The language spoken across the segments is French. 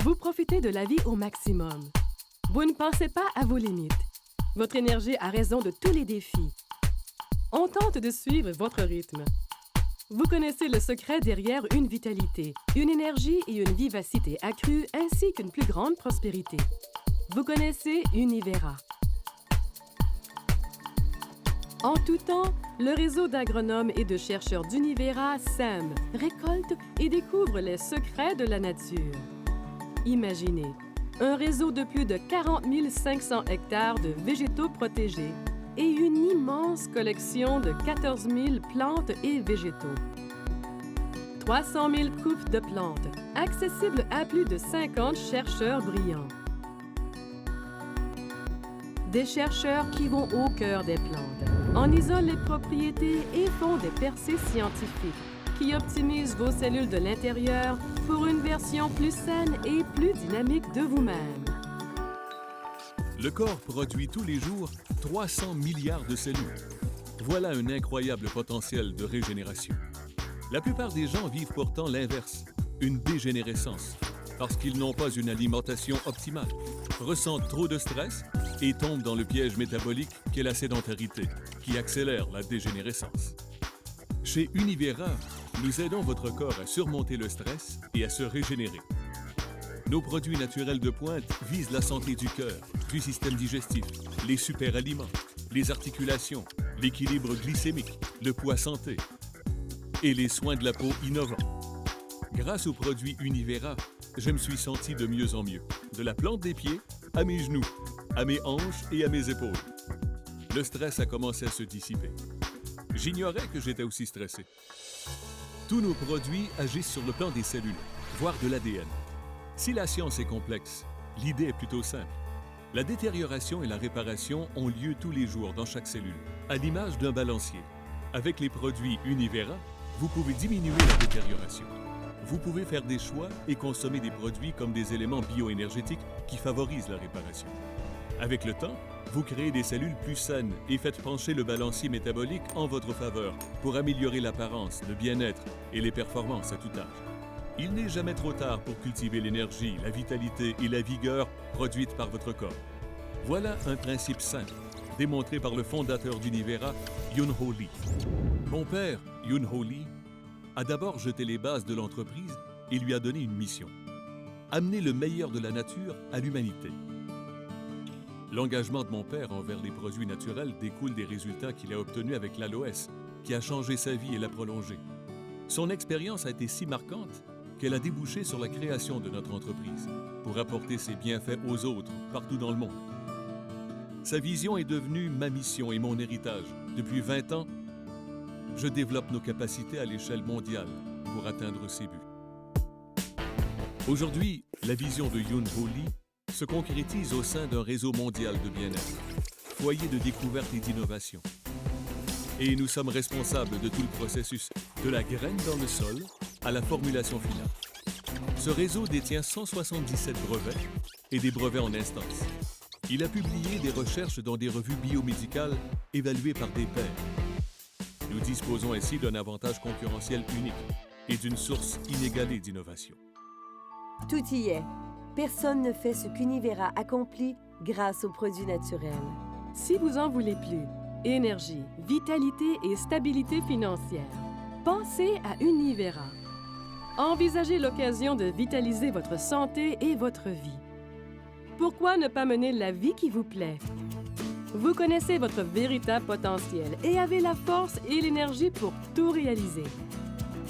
Vous profitez de la vie au maximum. Vous ne pensez pas à vos limites. Votre énergie a raison de tous les défis. On tente de suivre votre rythme. Vous connaissez le secret derrière une vitalité, une énergie et une vivacité accrues ainsi qu'une plus grande prospérité. Vous connaissez Univera. En tout temps, le réseau d'agronomes et de chercheurs d'Univera sème, récolte et découvre les secrets de la nature. Imaginez, un réseau de plus de 40 500 hectares de végétaux protégés et une immense collection de 14 000 plantes et végétaux. 300 000 coupes de plantes, accessibles à plus de 50 chercheurs brillants. Des chercheurs qui vont au cœur des plantes, en isolent les propriétés et font des percées scientifiques qui optimisent vos cellules de l'intérieur pour une version plus saine et plus dynamique de vous-même. Le corps produit tous les jours 300 milliards de cellules. Voilà un incroyable potentiel de régénération. La plupart des gens vivent pourtant l'inverse, une dégénérescence, parce qu'ils n'ont pas une alimentation optimale, ressentent trop de stress et tombent dans le piège métabolique qu'est la sédentarité, qui accélère la dégénérescence. Chez Univera, nous aidons votre corps à surmonter le stress et à se régénérer. Nos produits naturels de pointe visent la santé du cœur, du système digestif, les super-aliments, les articulations, l'équilibre glycémique, le poids santé et les soins de la peau innovants. Grâce aux produits Univera, je me suis senti de mieux en mieux, de la plante des pieds à mes genoux, à mes hanches et à mes épaules. Le stress a commencé à se dissiper. J'ignorais que j'étais aussi stressé. Tous nos produits agissent sur le plan des cellules, voire de l'ADN. Si la science est complexe, l'idée est plutôt simple. La détérioration et la réparation ont lieu tous les jours dans chaque cellule, à l'image d'un balancier. Avec les produits Univera, vous pouvez diminuer la détérioration. Vous pouvez faire des choix et consommer des produits comme des éléments bioénergétiques qui favorisent la réparation. Avec le temps, vous créez des cellules plus saines et faites pencher le balancier métabolique en votre faveur pour améliorer l'apparence, le bien-être et les performances à tout âge. Il n'est jamais trop tard pour cultiver l'énergie, la vitalité et la vigueur produites par votre corps. Voilà un principe simple, démontré par le fondateur d'Univera, Yoon-Ho Lee. Mon père, Yoon-Ho Lee, a d'abord jeté les bases de l'entreprise et lui a donné une mission: amener le meilleur de la nature à l'humanité. L'engagement de mon père envers les produits naturels découle des résultats qu'il a obtenus avec l'aloès, qui a changé sa vie et l'a prolongée. Son expérience a été si marquante qu'elle a débouché sur la création de notre entreprise pour apporter ses bienfaits aux autres partout dans le monde. Sa vision est devenue ma mission et mon héritage. Depuis 20 ans, je développe nos capacités à l'échelle mondiale pour atteindre ces buts. Aujourd'hui, la vision de Yoon-Ho Lee se concrétise au sein d'un réseau mondial de bien-être, foyer de découverte et d'innovation. Et nous sommes responsables de tout le processus, de la graine dans le sol à la formulation finale. Ce réseau détient 177 brevets et des brevets en instance. Il a publié des recherches dans des revues biomédicales évaluées par des pairs. Nous disposons ainsi d'un avantage concurrentiel unique et d'une source inégalée d'innovation. Tout y est. Personne ne fait ce qu'Univera accomplit grâce aux produits naturels. Si vous en voulez plus, énergie, vitalité et stabilité financière, pensez à Univera. Envisagez l'occasion de vitaliser votre santé et votre vie. Pourquoi ne pas mener la vie qui vous plaît? Vous connaissez votre véritable potentiel et avez la force et l'énergie pour tout réaliser.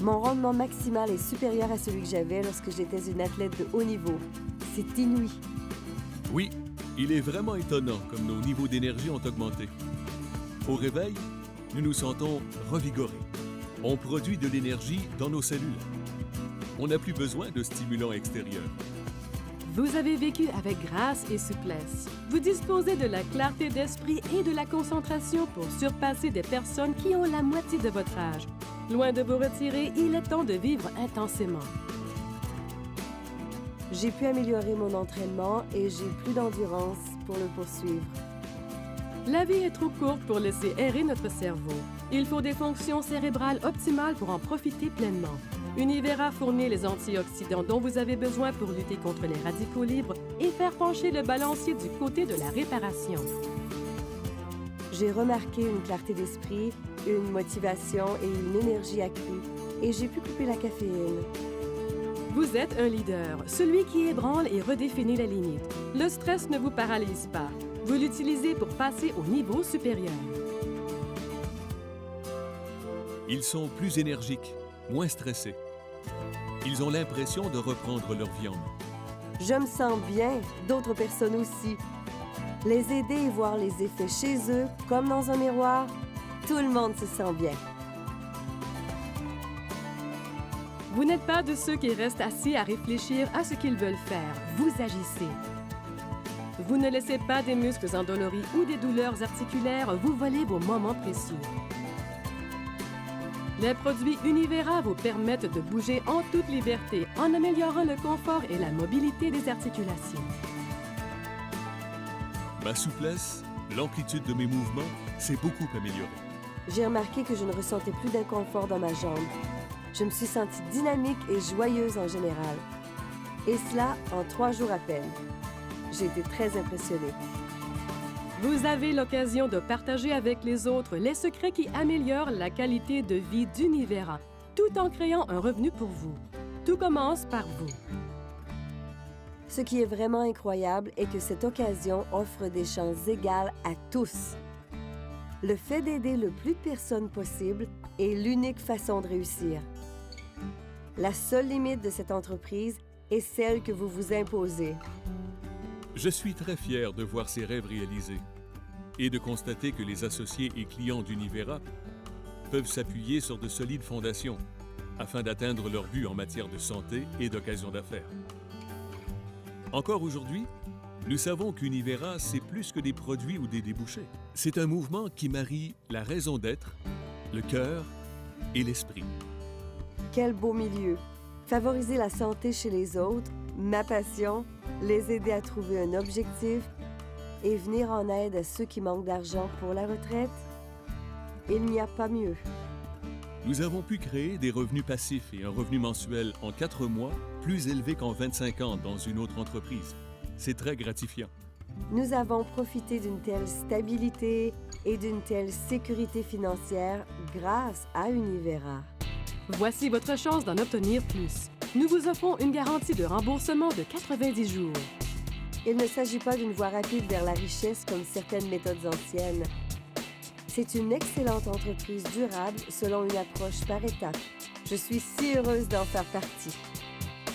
Mon rendement maximal est supérieur à celui que j'avais lorsque j'étais une athlète de haut niveau. C'est inouï. Oui, il est vraiment étonnant comme nos niveaux d'énergie ont augmenté. Au réveil, nous nous sentons revigorés. On produit de l'énergie dans nos cellules. On n'a plus besoin de stimulants extérieurs. Vous avez vécu avec grâce et souplesse. Vous disposez de la clarté d'esprit et de la concentration pour surpasser des personnes qui ont la moitié de votre âge. Loin de vous retirer, il est temps de vivre intensément. J'ai pu améliorer mon entraînement et j'ai plus d'endurance pour le poursuivre. La vie est trop courte pour laisser errer notre cerveau. Il faut des fonctions cérébrales optimales pour en profiter pleinement. Univera fournit les antioxydants dont vous avez besoin pour lutter contre les radicaux libres et faire pencher le balancier du côté de la réparation. J'ai remarqué une clarté d'esprit, une motivation et une énergie accrue, et j'ai pu couper la caféine. Vous êtes un leader, celui qui ébranle et redéfinit la limite. Le stress ne vous paralyse pas. Vous l'utilisez pour passer au niveau supérieur. Ils sont plus énergiques, moins stressés. Ils ont l'impression de reprendre leur vie en main. Je me sens bien, d'autres personnes aussi. Les aider et voir les effets chez eux, comme dans un miroir, tout le monde se sent bien. Vous n'êtes pas de ceux qui restent assis à réfléchir à ce qu'ils veulent faire. Vous agissez. Vous ne laissez pas des muscles endoloris ou des douleurs articulaires vous voler vos moments précieux. Les produits Univera vous permettent de bouger en toute liberté en améliorant le confort et la mobilité des articulations. Ma souplesse, l'amplitude de mes mouvements s'est beaucoup améliorée. J'ai remarqué que je ne ressentais plus d'inconfort dans ma jambe. Je me suis sentie dynamique et joyeuse en général. Et cela en 3 jours à peine. J'ai été très impressionnée. Vous avez l'occasion de partager avec les autres les secrets qui améliorent la qualité de vie d'Univera, tout en créant un revenu pour vous. Tout commence par vous. Ce qui est vraiment incroyable est que cette occasion offre des chances égales à tous. Le fait d'aider le plus de personnes possible est l'unique façon de réussir. La seule limite de cette entreprise est celle que vous vous imposez. Je suis très fier de voir ces rêves réalisés et de constater que les associés et clients d'Univera peuvent s'appuyer sur de solides fondations afin d'atteindre leurs buts en matière de santé et d'occasion d'affaires. Encore aujourd'hui, nous savons qu'Univera, c'est plus que des produits ou des débouchés. C'est un mouvement qui marie la raison d'être, le cœur et l'esprit. Quel beau milieu! Favoriser la santé chez les autres, ma passion, les aider à trouver un objectif et venir en aide à ceux qui manquent d'argent pour la retraite, il n'y a pas mieux. Nous avons pu créer des revenus passifs et un revenu mensuel en 4 mois plus élevé qu'en 25 ans dans une autre entreprise. C'est très gratifiant. Nous avons profité d'une telle stabilité et d'une telle sécurité financière grâce à Univera. Voici votre chance d'en obtenir plus. Nous vous offrons une garantie de remboursement de 90 jours. Il ne s'agit pas d'une voie rapide vers la richesse comme certaines méthodes anciennes. C'est une excellente entreprise durable selon une approche par étapes. Je suis si heureuse d'en faire partie.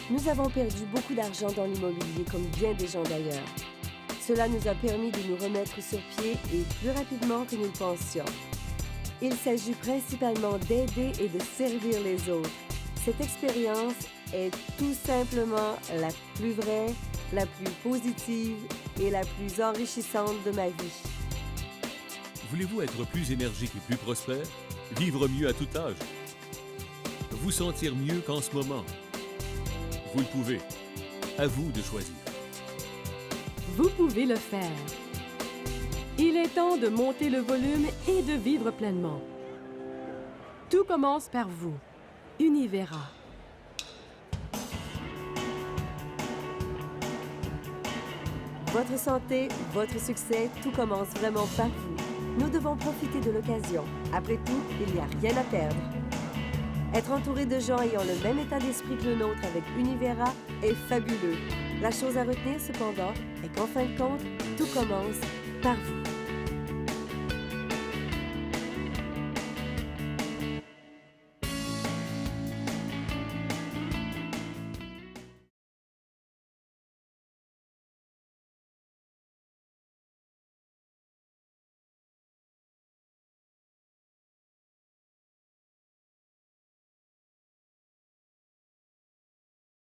Nous avons perdu beaucoup d'argent dans l'immobilier comme bien des gens d'ailleurs. Cela nous a permis de nous remettre sur pied et plus rapidement que nous le pensions. Il s'agit principalement d'aider et de servir les autres. Cette expérience est tout simplement la plus vraie, la plus positive et la plus enrichissante de ma vie. Voulez-vous être plus énergique et plus prospère? Vivre mieux à tout âge? Vous sentir mieux qu'en ce moment? Vous le pouvez. À vous de choisir. Vous pouvez le faire. Il est temps de monter le volume et de vivre pleinement. Tout commence par vous. Univera. Votre santé, votre succès, tout commence vraiment par vous. Nous devons profiter de l'occasion. Après tout, il n'y a rien à perdre. Être entouré de gens ayant le même état d'esprit que le nôtre avec Univera est fabuleux. La chose à retenir cependant est qu'en fin de compte, tout commence par vous.